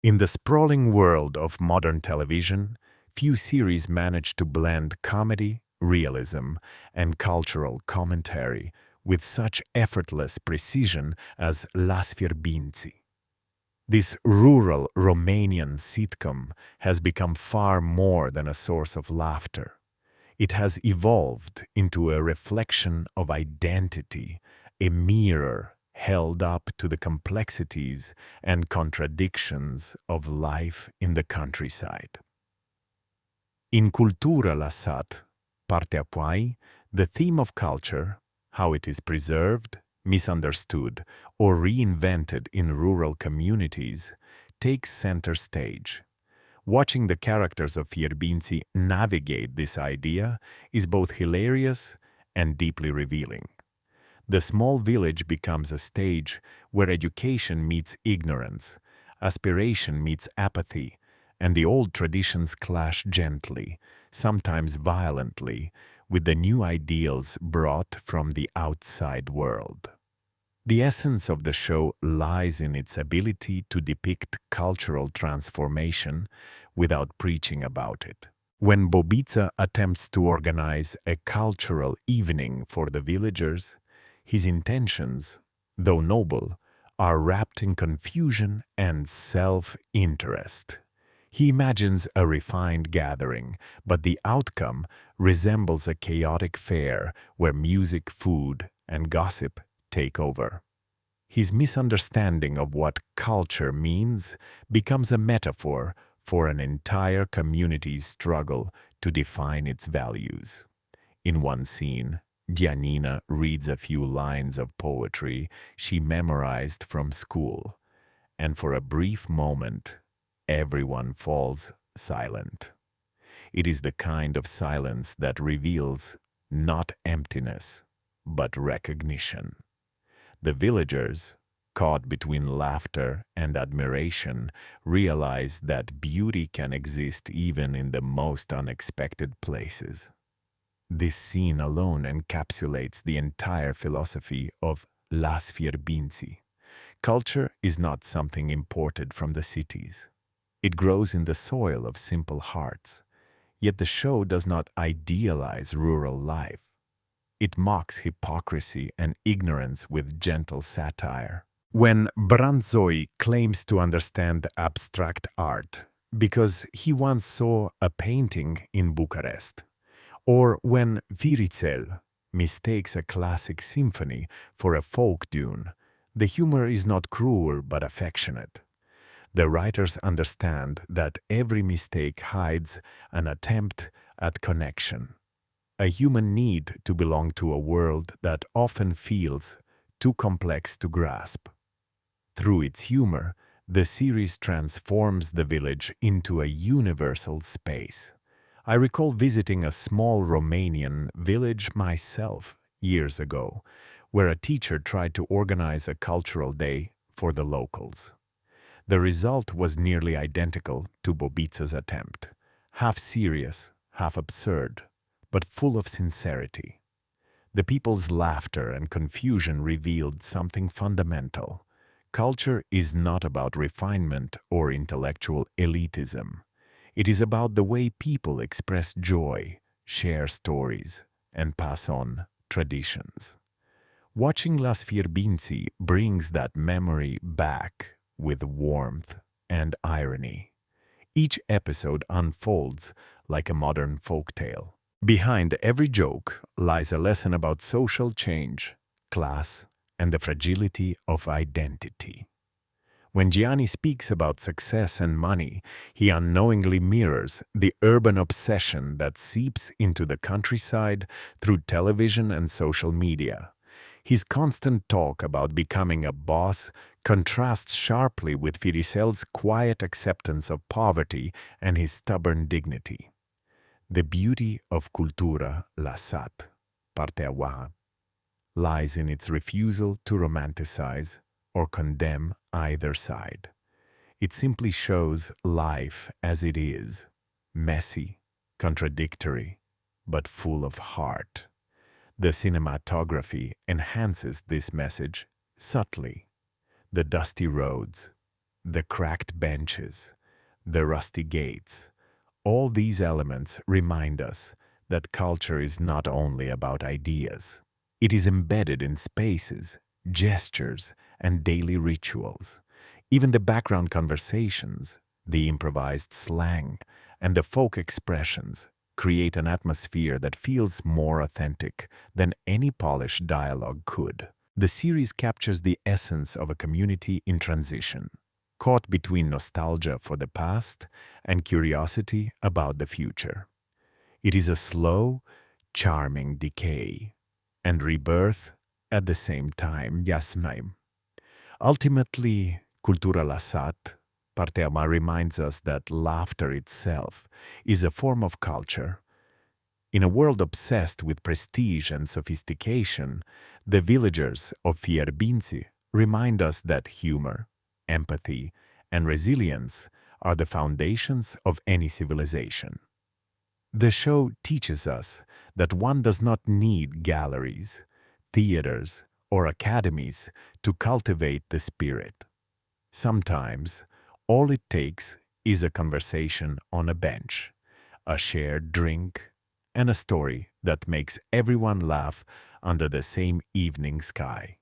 In the sprawling world of modern television, few series manage to blend comedy, realism, and cultural commentary with such effortless precision as Las Fierbinți. This rural Romanian sitcom has become far more than a source of laughter. It has evolved into a reflection of identity, a mirror held up to the complexities and contradictions of life in the countryside. In Cultura la Sat, partea poi, the theme of culture, how it is preserved, misunderstood, or reinvented in rural communities, takes center stage. Watching the characters of Fierbinți navigate this idea is both hilarious and deeply revealing. The small village becomes a stage where education meets ignorance, aspiration meets apathy, and the old traditions clash gently, sometimes violently, with the new ideals brought from the outside world. The essence of the show lies in its ability to depict cultural transformation without preaching about it. When Bobița attempts to organize a cultural evening for the villagers, his intentions, though noble, are wrapped in confusion and self-interest. He imagines a refined gathering, but the outcome resembles a chaotic fair where music, food, and gossip take over. His misunderstanding of what culture means becomes a metaphor for an entire community's struggle to define its values. In one scene, Giannina reads a few lines of poetry she memorized from school, and for a brief moment, everyone falls silent. It is the kind of silence that reveals not emptiness, but recognition. The villagers, caught between laughter and admiration, realize that beauty can exist even in the most unexpected places. This scene alone encapsulates the entire philosophy of Las Fierbinți. Culture is not something imported from the cities. It grows in the soil of simple hearts. Yet the show does not idealize rural life. It mocks hypocrisy and ignorance with gentle satire. When Branzoi claims to understand abstract art because he once saw a painting in Bucharest, or when Virițel mistakes a classic symphony for a folk tune, the humor is not cruel but affectionate. The writers understand that every mistake hides an attempt at connection, a human need to belong to a world that often feels too complex to grasp. Through its humor, the series transforms the village into a universal space. I recall visiting a small Romanian village myself years ago, where a teacher tried to organize a cultural day for the locals. The result was nearly identical to Bobița's attempt, half serious, half absurd, but full of sincerity. The people's laughter and confusion revealed something fundamental. Culture is not about refinement or intellectual elitism. It is about the way people express joy, share stories, and pass on traditions. Watching Las Fierbinți brings that memory back with warmth and irony. Each episode unfolds like a modern folktale. Behind every joke lies a lesson about social change, class, and the fragility of identity. When Gianni speaks about success and money, he unknowingly mirrors the urban obsession that seeps into the countryside through television and social media. His constant talk about becoming a boss contrasts sharply with Firițel's quiet acceptance of poverty and his stubborn dignity. The beauty of Cultura la Sat, partea a, lies in its refusal to romanticize or condemn either side. It simply shows life as it is, messy, contradictory, but full of heart. The cinematography enhances this message subtly. The dusty roads, the cracked benches, the rusty gates. All these elements remind us that culture is not only about ideas. It is embedded in spaces, gestures, and daily rituals. Even the background conversations, the improvised slang, and the folk expressions create an atmosphere that feels more authentic than any polished dialogue could. The series captures the essence of a community in transition, caught between nostalgia for the past and curiosity about the future. It is a slow, charming decay and rebirth at the same time, Yasnaim. Ultimately, Cultura Lasat, Parteama reminds us that laughter itself is a form of culture. In a world obsessed with prestige and sophistication, the villagers of Fierbinți remind us that humor, empathy, and resilience are the foundations of any civilization. The show teaches us that one does not need galleries, theaters, or academies to cultivate the spirit. Sometimes, all it takes is a conversation on a bench, a shared drink, and a story that makes everyone laugh under the same evening sky.